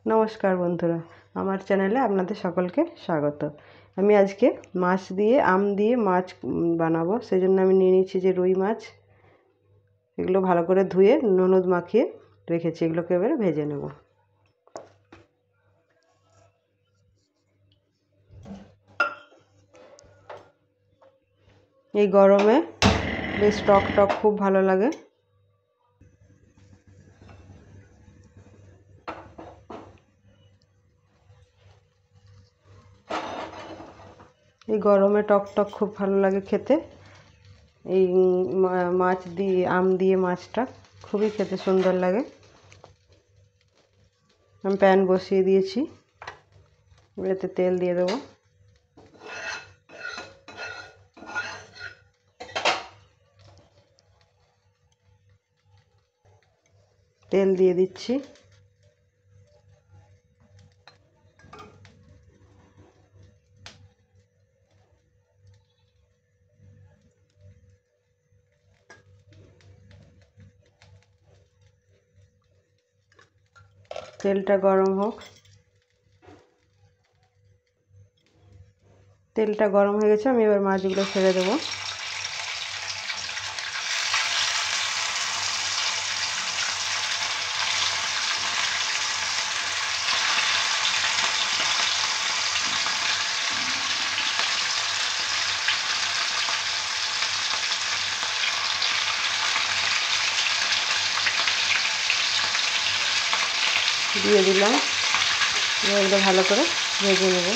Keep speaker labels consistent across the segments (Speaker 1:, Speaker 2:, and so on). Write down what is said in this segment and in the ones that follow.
Speaker 1: নমস্কার বন্ধুরা, আমার চ্যানেলে আপনাদের সকলকে স্বাগত। আমি আজকে মাছ দিয়ে আম দিয়ে মাছ বানাবো। সেই জন্য আমি নিয়ে নিচ্ছি যে রুই মাছ। এগুলো ভালো করে ধুয়ে নুন হলুদ মাখিয়ে রেখেছি। এগুলোকে এবারে ভেজে নেব। এই গরমে বেশ টক টক খুব ভালো লাগে। এই গরমে টক টক খুব ভালো লাগে খেতে। এই মাছ দিয়ে আম দিয়ে মাছটা খুবই খেতে সুন্দর লাগে। আমি প্যান বসিয়ে দিয়েছি, এতে তেল দিয়ে দেবো। তেল দিয়ে দিচ্ছি। তেলটা গরম হোক। তেলটা গরম হয়ে গেছে, আমি এবার মাছগুলো ছেড়ে দেবো। দিয়ে দিলাম, এগুলো ভালো করে ভেজে নেব।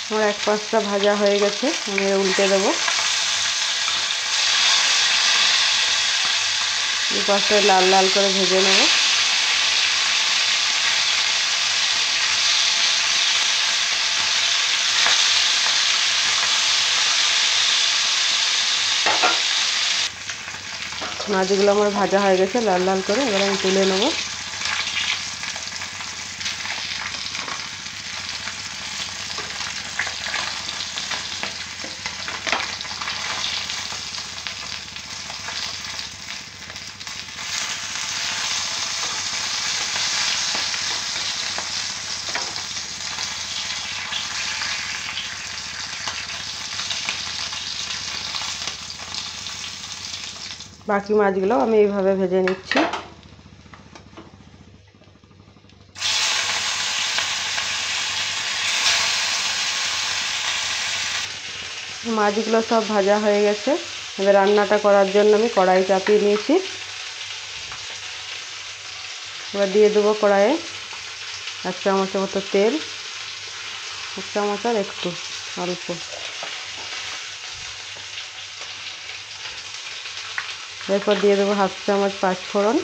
Speaker 1: আমার এক পাশটা ভাজা হয়ে গেছে, আমি উল্টে দেবো। এই পাশটা লাল লাল করে ভেজে নেব। মাছগুলো আমার ভাজা হয়ে গেছে লাল লাল করে, এবার আমি তুলে নেব। বাকি মাছগুলো আমি এইভাবে ভেজে নিচ্ছি। মাছগুলো সব ভাজা হয়ে গেছে। এবার রান্নাটা করার জন্য আমি কড়াই চাপিয়ে নিয়েছি। এবার দিয়ে দেবো কড়াইয়ে 1 চামচের মতো তেল, 1 চামচ আর একটু অল্প। এরপর দিয়ে দেবো 1/2 চামচ পাঁচফোড়ন,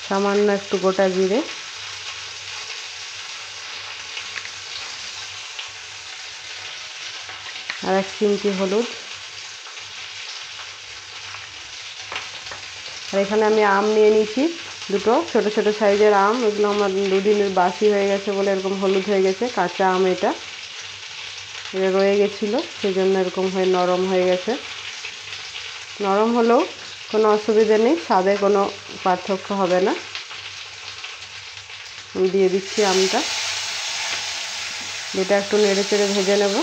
Speaker 1: সামান্য একটু গোটা জিরে, আর 1 চিমটি হলুদ। আর এখানে আমি আম নিয়ে নিয়েছি দুটো ছোট ছোট সাইজের আম। এগুলো আমার দুদিনের বাসি হয়ে গেছে বলে এরকম হলুদ হয়ে গেছে। কাঁচা আম এটা রয়ে গেছিলো, সেই জন্য এরকম হয়ে নরম হয়ে গেছে। নরম হলেও কোনো অসুবিধে নেই, স্বাদে কোনো পার্থক্য হবে না। আমি দিয়ে দিচ্ছি আমটা, এটা একটু নেড়ে চেড়ে ভেজে নেব।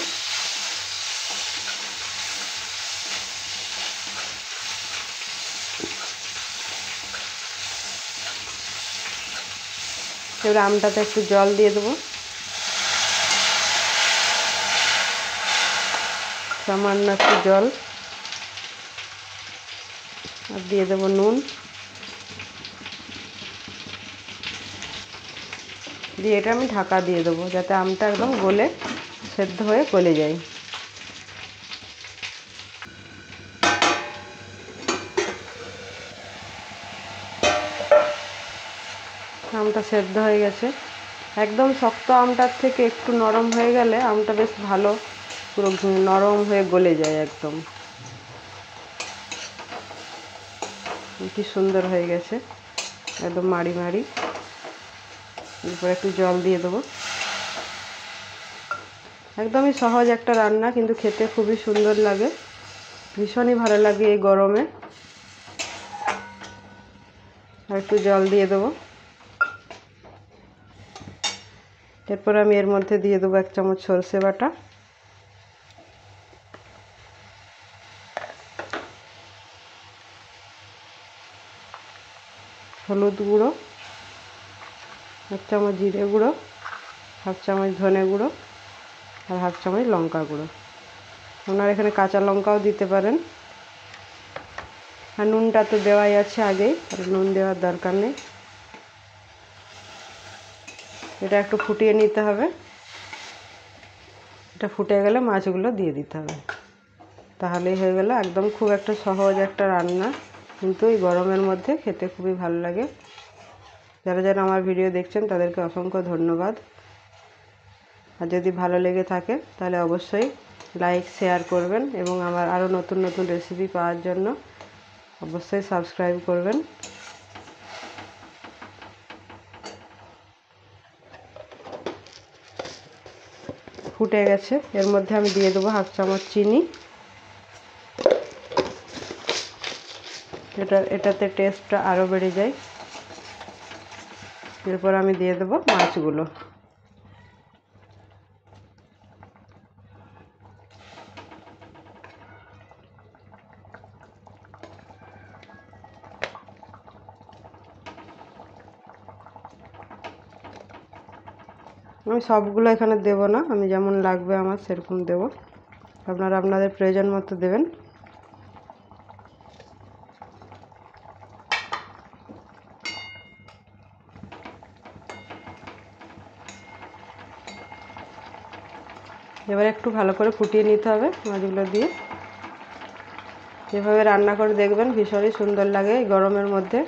Speaker 1: এবার আমটাতে একটু জল দিয়ে দেবো, সামান্য একটু জল, আর দিয়ে দেবো নুন। দিয়ে এটা আমি ঢাকা দিয়ে দেবো যাতে আমটা একদম গলে সেদ্ধ হয়ে গলে যায়। আমটা সেদ্ধ হয়ে গেছে। একদম শক্ত আমটার থেকে একটু নরম হয়ে গেলে আমটা বেশ ভালো পুরো নরম হয়ে গলে যায় একদম। কি সুন্দর হয়ে গেছে, একদম মাড়ি মাড়ি। এরপর একটু জল দিয়ে দেবো। একদমই সহজ একটা রান্না, কিন্তু খেতে খুবই সুন্দর লাগে, ভীষণই ভালো লাগে এই গরমে। আর একটু জল দিয়ে দেবো। এরপর আমি এর মধ্যে দিয়ে দেবো 1 চামচ সরষে বাটা, হলুদ গুঁড়ো, 1 চামচ জিরে গুঁড়ো, 1/2 চামচ ধনে গুঁড়ো আর 1/2 চামচ লঙ্কা গুঁড়ো। আপনারা এখানে কাঁচা লঙ্কাও দিতে পারেন। আর নুনটা তো দেওয়াই আছে আগেই, আর নুন দেওয়ার দরকার নেই। এটা একটু ফুটিয়ে নিতে হবে। এটা ফুটে গেলে মাছগুলো দিয়ে দিতে হবে, তাহলেই হয়ে গেল। একদম খুব একটা সহজ একটা রান্না, কিন্তু এই গরমের মধ্যে খেতে খুবই ভালো লাগে। যারা যারা আমার ভিডিও দেখছেন তাদেরকে অসংখ্য ধন্যবাদ। আর যদি ভালো লেগে থাকে তাহলে অবশ্যই লাইক শেয়ার করবেন, এবং আমার আরও নতুন নতুন রেসিপি পাওয়ার জন্য অবশ্যই সাবস্ক্রাইব করবেন। ফুটে গেছে, এর মধ্যে আমি দিয়ে দেবো 1/2 চামচ চিনি। এটাতে টেস্টটা আরও বেড়ে যায়। এরপর আমি দিয়ে দেবো মাছগুলো। আমি সবগুলো এখানে দেব না, আমি যেমন লাগবে আমার সেরকম দেব, আপনারা আপনাদের প্রয়োজন মতো দেবেন। এবার একটু ভালো করে ফুটিয়ে নিতে হবে মাছগুলো দিয়ে। এভাবে রান্না করে দেখবেন, ভীষণই সুন্দর লাগে এই গরমের মধ্যে।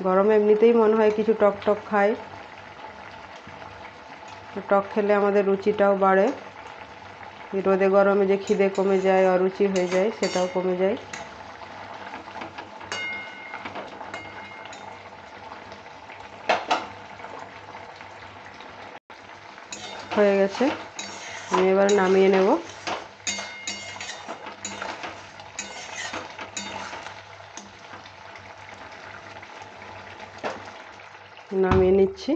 Speaker 1: গরমে এমনিতেই মনে হয় কিছু টক টক খাই, টক খেলে আমাদের রুচিটাও বাড়ে। এই রোদে গরমে যে খিদে কমে যায়, অরুচি হয়ে যায়, সেটাও কমে যায়। হয়ে গেছে, আমি এবার নামিয়ে নেব। নামিয়ে নিচ্ছি।